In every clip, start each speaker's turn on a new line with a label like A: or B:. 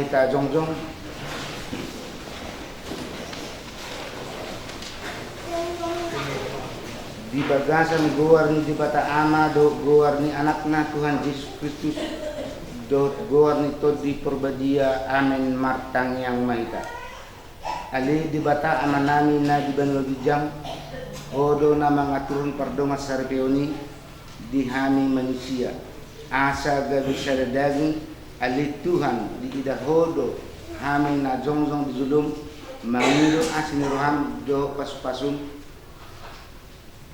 A: mahita jongjong di bagasan goar ni di bata ama do goar ni anakna Tuhan Yesus Kristus do goar ni to di perbadia amin martang yang mahita ali di bata amanami na di banul bijang odo na mga turun pardonga sarpeoni di hami manusia asa gabi daging ali Tuhan di idahodo hami na jongjong di zulum mangido asin roham do pas-pasum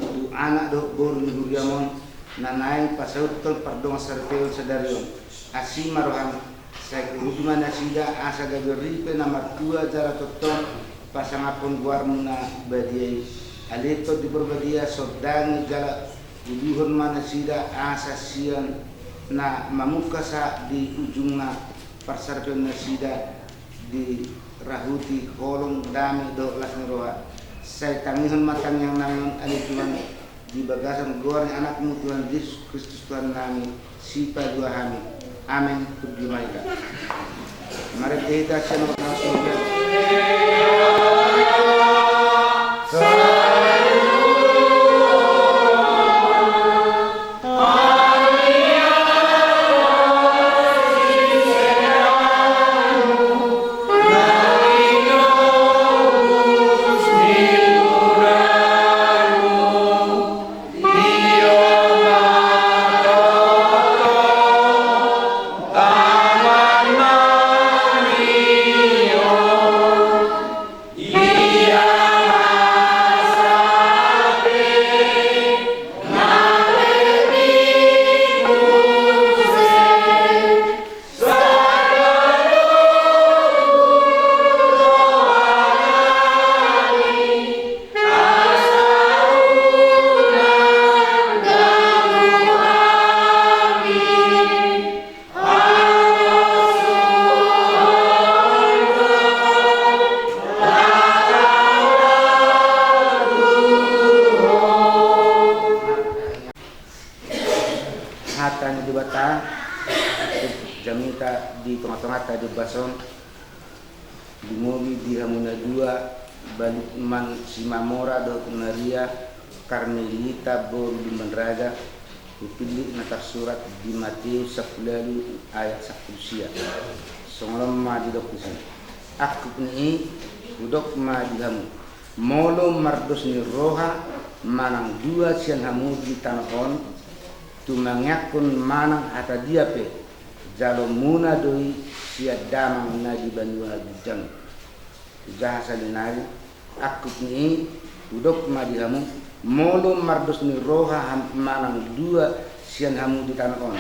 A: tu anak do gor ni guriamon nanai pasaut tol pardonga sarpeon sadarion asima roham sa huduma nasida asa gabi pe nomor 2 jara toton pasangapon guarmuna badiai alito di berbadia sodang jala uduhon manasida asa sian na mamuka sa di ujungna parsarpeon nasida di rahuti holong dami do lasni roha saya tangihan matang yang namun ali Tuhan di bagasan goar anakmu Tuhan Yesus Kristus Tuhan kami sipa dua kami amin puji mereka mari kita senang surga jamita di tengah-tengah tadi bason di mobil di hamuna 2 balik man simamora do naria Karmelita bor di menraga dipilih natar surat di Matius 10 ayat 10 songolam ma di dokusi aku ni udok ma di hamu molo mardos ni roha manang 2 sian hamu di tanahon tumangakun manang hata dia pe jalo muna doi siat damang na di banua bijang jahasa linari aku ni udok madihamu molo mardos ni roha manang 2 sian hamu di tanah on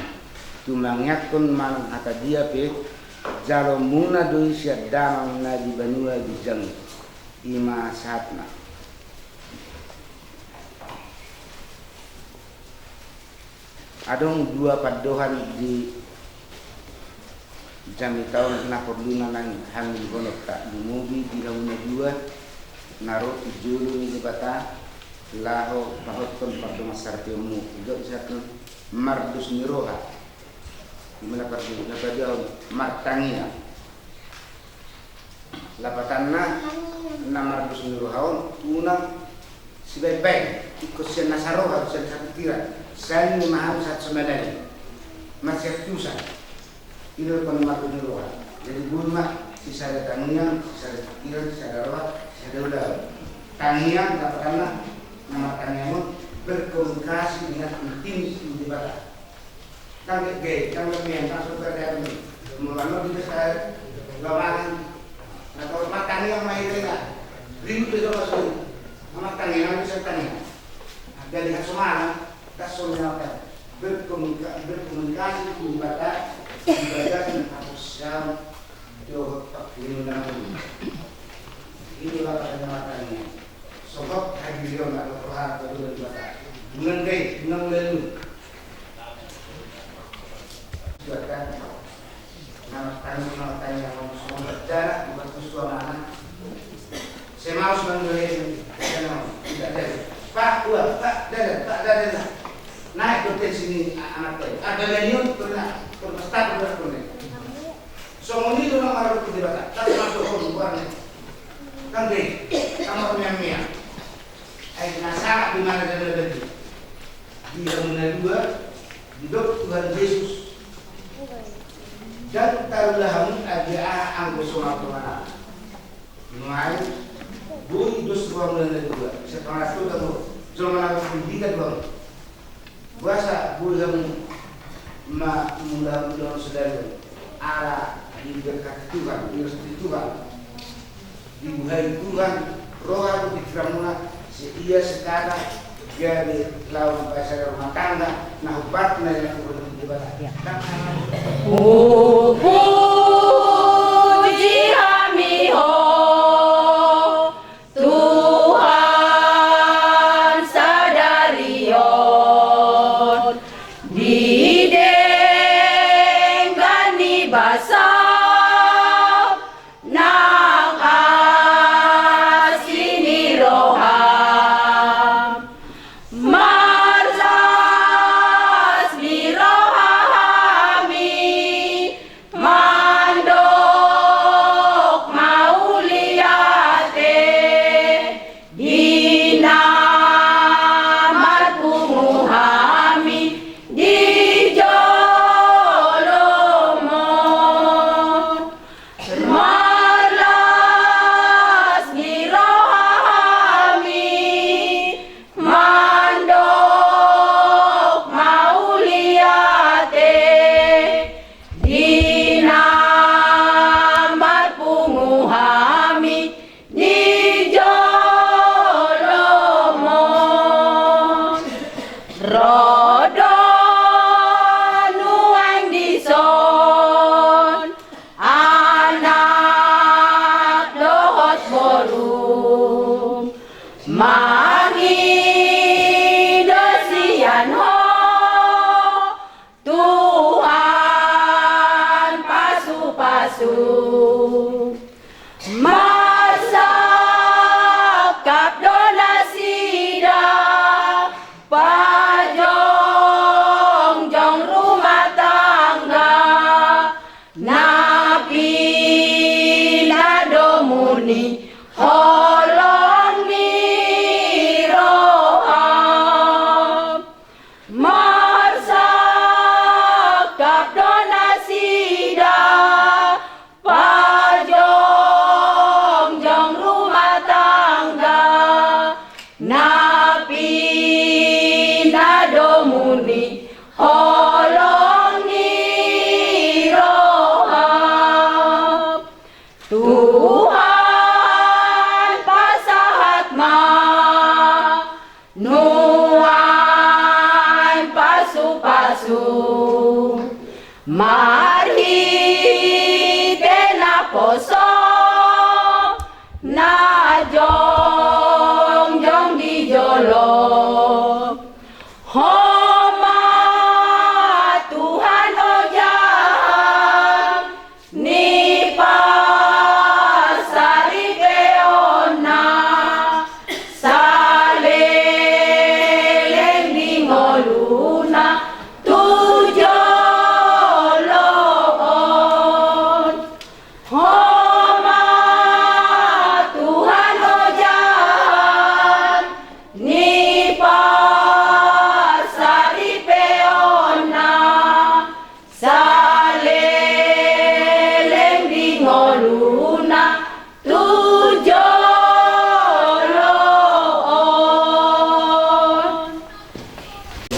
A: tumangyakon manang hata dia pe jalo muna doi siat damang na di banua bijang ima satna adong 2 padohan di jami tahun na perluna nang hangin gonok tak dumubi di hauna 2 naro julu ni bata laho pahoton pardo masartemu ido satu mardus niroha dimana pardo dapat dia martangia lapatanna na mardus niroha tunang sibai-bai ikut sian nasaroha sian sakitira san mahal sat semelani masih tusan ini pengemar penyeluruhan. Jadi guna sisa ada tangian, sisa ada pikiran, sisa ada roh, sisa ada udara. Tangian katakanlah nama tangian berkomunikasi dengan intim di bawah. Kami gay, kami yang masuk ke dalam ini. Mulanya bisa saya lawan. Nah kalau nama tangian mainnya, ribut itu masuk. Nama tangian bisa tangian. Dari semua, kasumnya berkomunikasi di bawah. Ibadah harusnya doa takdirnya inilah kenyamatannya. Sebab hadirin atau perhatian itu dibaca. Mengendai, mengendai. Buatkan nama tanya yang mau berjarak buat suara. Saya mau mengendai, saya mau tidak ada. Pak, Pak, ada. Naik ke sini anak saya. Ada meniun pernah. Perstap berpune. Somoni do na maro ko dibata. Tak masuk ko bukan. Kan deh, kamar mia. Ay nasa di mana dan lagi. Di bangunan dua, hidup Tuhan Yesus. Dan taruhlah hamun ada anggo soal Tuhan. Mulai bui dos bangunan dua. Setelah itu kamu zaman aku pendidikan bang. Bahasa bui hamun mula saudara ala di dekat Tuhan, di restu Tuhan, dibuhai Tuhan, roh aku pikiranmu ia sekarang jadi lawan pasar rumah tangga, nah obatnya yang aku berdebat.
B: Puji kami Tuhan sadarion di dengani basa nang asini roham marlas di rohami mandok mauliate dinamat punguhami di Jolomon marlas di rohami mandok mauliate dinamat punguhami di Jolomon rodo nuang dison anak dohot borum mangi desian ho Tuhan pasu-pasu masakap donasi dah pajong-jong rumah tangga napi nadomuni holong ni roham marsakap donasi dah pajong-jong rumah tangga napi nadomuni holong ni roham Tuhan pasahat ma nuan pasu-pasu marhi tena poso na jong-jong di jolo homa Tuhan ojang ni pasari keona saleleng di ngoluna tujolon homa Tuhan ojang ni pasari peona saleleng di ngoluna tujolon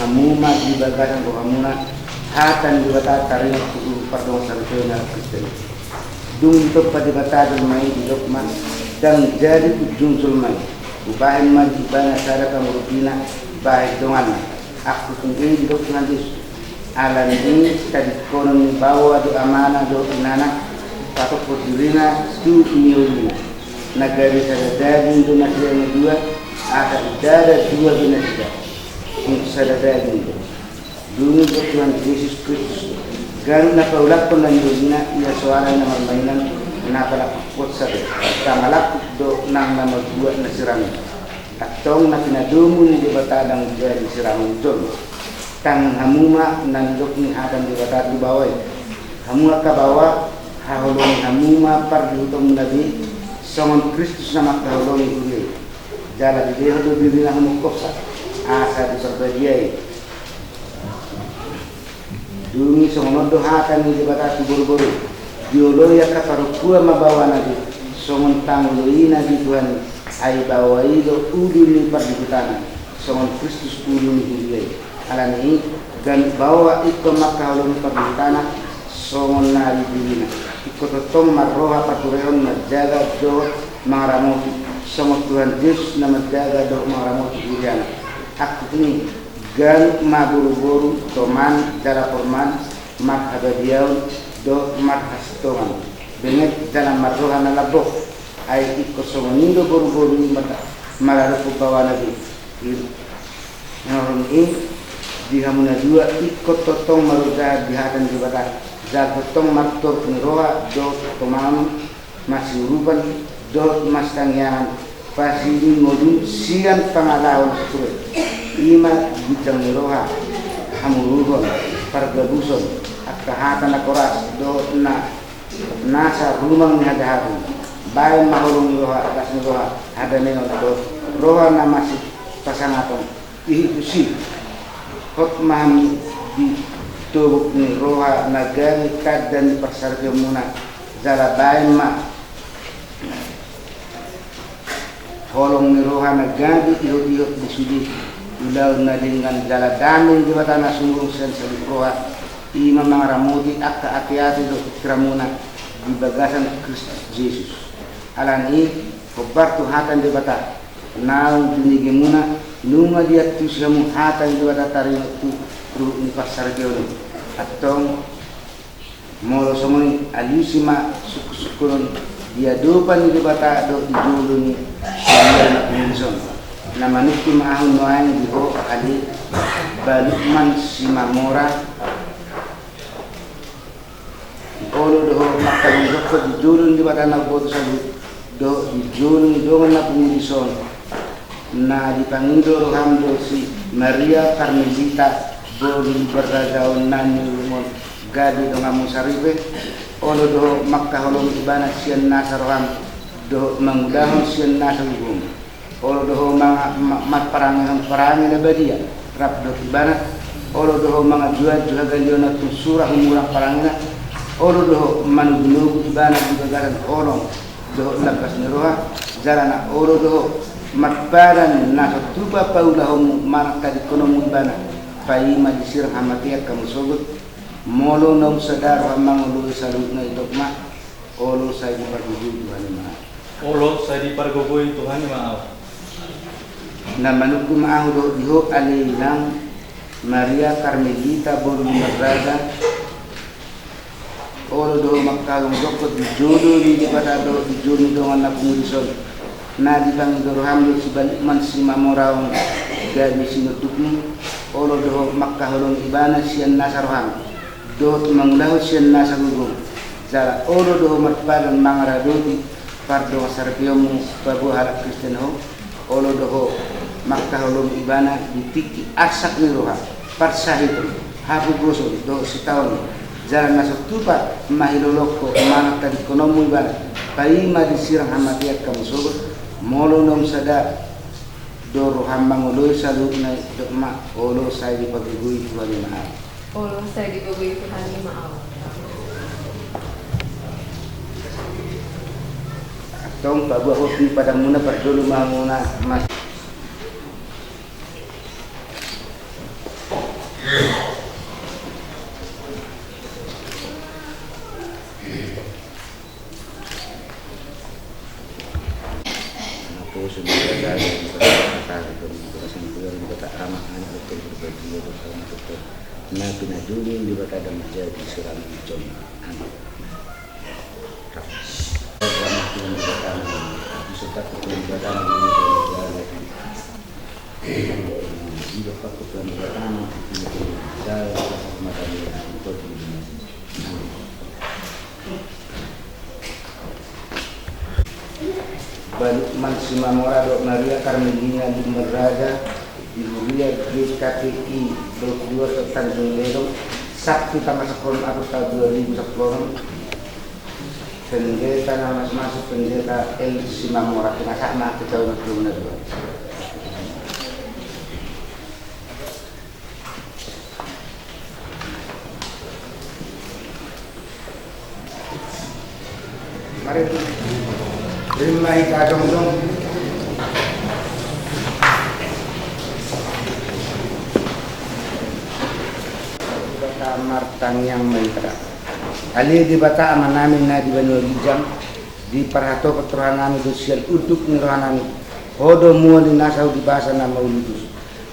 A: Namuma di bagasan ko hamuna hatan di bata taring ku pardon sarjana Kristen. Dung to padibata dul mai di lokman dan jadi ujung sulmai. Ubahin man di bana sara kamurupina baik dongan. Aku sendiri di lokman dis alan ini tadi konon bawa do amana do inana patok podurina stu miulina. Nagari sadadagin do nasiranya dua ada udara dua binasa. Untuk sadadagin do. Dulu Tuhan Yesus Kristus garu na paulak pun lanjutnya ia suara yang mainan na pala kot sabe tamalak do nang nama buat na sirami atong na pinadumun di batadang jadi sirami jol tang hamuma nandok ni adam di batad di bawah hamuma ka bawah haholong hamuma par diutong nabi songon Kristus nama kaholong uli jala di deho do bibina hamukopsa asa di perbadiai dumi songon do hatan di batatu boru-boru diolo ya kaparukua mabawa nabi songon tangului nabi Tuhan ai bawa ilo udu ni par dibutana songon Kristus udu ni uli alani dan bawa ikut makaholong par dibutana songon nari dibina ikototong marroha patureon menjaga do maramuti sama Tuhan Yesus nama jaga do maramuti uriana aku ini gan maburu-buru toman jala porman mak abadiaun do mak hastoman dengan dalam marroha nalabok ay ikot somonindo buru-buru mata malarupu bawa nabi ngaron dihamuna dua ikot totong maruja dihatan di batas Zakotong maktor pengeroa do tomam masih uruban do mas tangyangan pasini modul sian pangalawan sesuai ima bujang meroha hamurugon pargabuson akahatan akoras do na nasa rumang hadaharu bayan mahulung meroha atas meroha ada neon do roha na masih pasangaton ihitusi hot maham di tubuk ni roha nagari kad dan persarga muna zala bayan ma holong ni roha nagari ihot-ihot disudi ulaw na dengan zala damin di batana sungguh sen roha ima mangaramuti akka ati-ati do ikramuna di bagasan Kristus Yesus alani kobar hatan di bata naung tunigi muna numa dia tusiamu hatan di bata tarin tu ni pasar geolo atong molo somoni alisima suku-sukuron dia dopan di bata do di julu ni na pinson na manuki maahon noain di ho ali balukman simamora olo do makan joko di julu di bata na boto sabu do di julu do na pinson na di pangindo rohamdo si Maria Carmelita boli berragaun nani lumon gadi do ngamu saribe olo do Makkah holong ibana sian nasaroham do mangudahon sian nasarugum olo do mat parangi na badia rap do ibana olo do mga juha gandiona tu surah umurang parangina olo do manugunugu ibana di bagaran olong do lakas niroha jalana olo do matbaran nasa tuba paulahom manak ekonomi ibana paima disir hamatia kamu sogut molo nom sadar hamang lu salut na itokma olo say di pargugoy Tuhan ma
C: olo say di pargugoy Tuhan ma
A: na manuku maahu do diho alilang Maria Carmelita bolu madrada olo do makalong dokot di jodo di pada do di jodo do anak murisol na di bang do hamdo si balikman si mamoraw gadi sinutupni olo do Makkah holong ibana sian nasaroham do manglahu sian nasarugum jala olo do matpadan mangaradoti pardo sarpiomu babu halak Kristen ho olo do Makkah holong ibana ditiki asak ni roha parsahit hapu goso do sitawon jala nasatupa mahiloloko manakad ekonomi ibana paima disirang hamatiak kamu sogot molo nom sada doro hambang ulo salut na dokma olo say di paggugoy Tuhan ni maaw
B: olo say di paggugoy Tuhan ni maaw
A: atong pabuahot ni padang muna pardolo muna mas na pinadulin di bata dan menjadi seorang icon anak ramah Tuhan di bata diserta Tuhan di bata di bata Tuhan di bata saya mata untuk Balukman Simamora Maria Carmelina di Merada di Huria GKPI 22 Tanjung Leung Sabtu tanggal 10 Agustus 2010 pendeta nama masuk pendeta El Simamora kena sama kita benar Tuhan. Mari terima ika dong. Bata martang yang maitra. Ali di bata aman namin na di Banu Rijang di parhato keturunan nami dosial uduk ni rohanami. Hodo mua di nasau di bahasa nama uludus.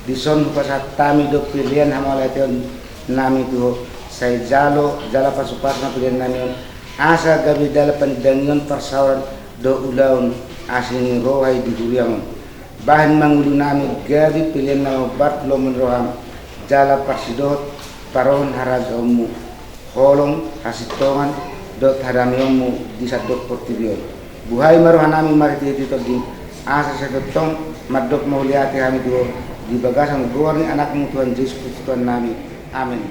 A: Di son pasat tami do pilihan hamalateon nami tuho. Saya jala pasupasna pilihan nami asa gabi dala pandangion persauran do ulaun asini rohai di duriang. Bahan mangulu nami gabi pilihan nama Bartlo menroham jala parsidot paron haragamu. Holong hasitongan dot hadamiomu di sadok portibion. Buhay maruhanami mariti dito di asa sa dotong madok mauliati kami duo di bagasan gor ni anakmu Tuhan Yesus Kristus Tuhan nami. Amin.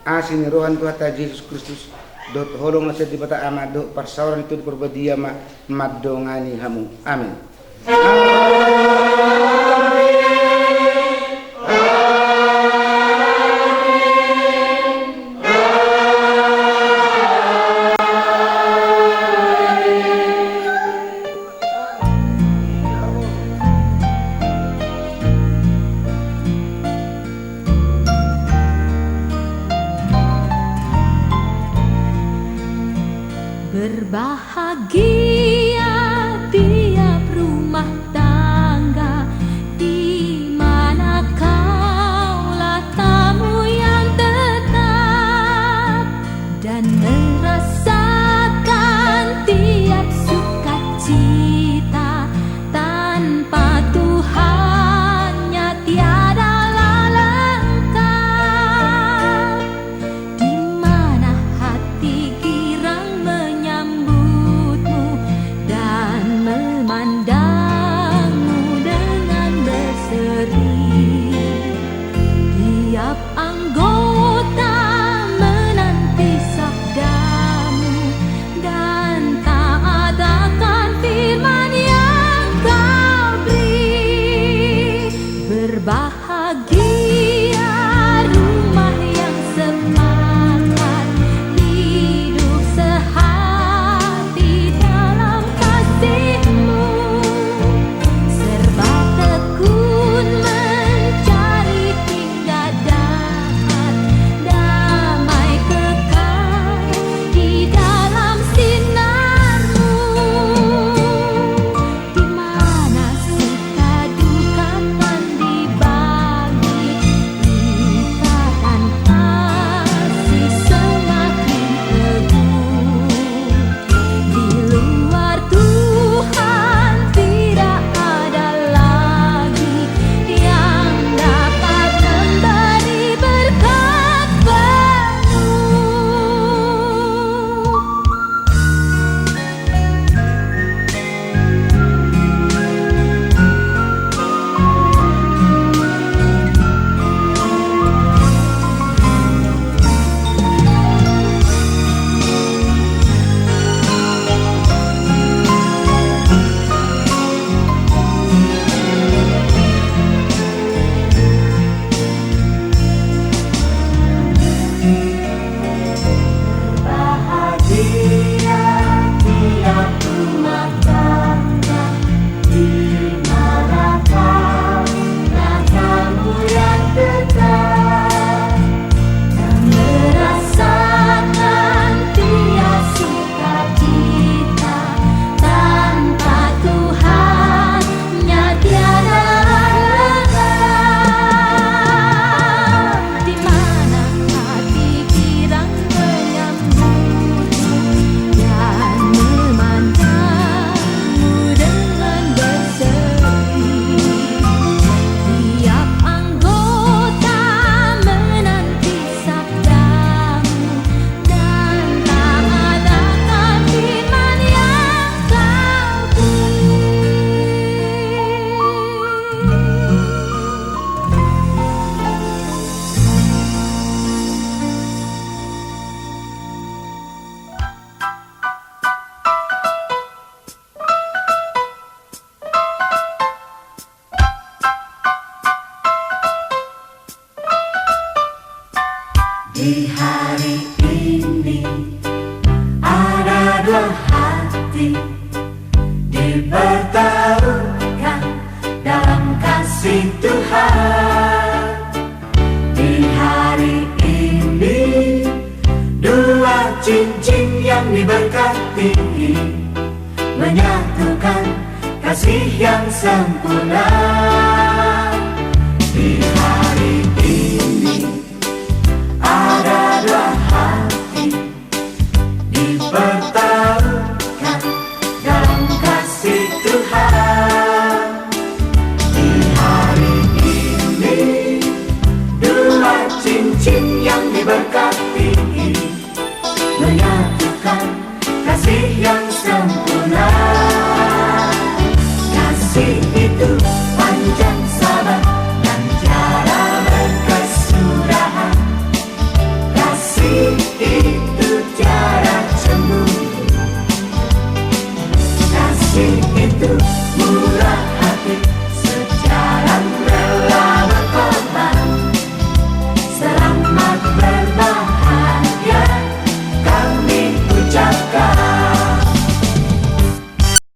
A: Asin rohan Tuhan Yesus Kristus dot holong masih di bata amado persauran itu diperbadia madongani hamu. Amin.
D: Berbahagia tiap rumah tangga di mana kaulah tamu yang tetap dan merasakan tiap sukacita tanpa Tuhannya tiadalah lengkap, di mana hati girang menyambutmu dan memandangmu dengan berseri. Tiap anggota menanti sabdamu
E: dua hati dipertaruhkan dalam kasih Tuhan. Di hari ini dua cincin yang diberkati menyatukan kasih yang sempurna. Di hari ini ada dua hati dipertaruhkan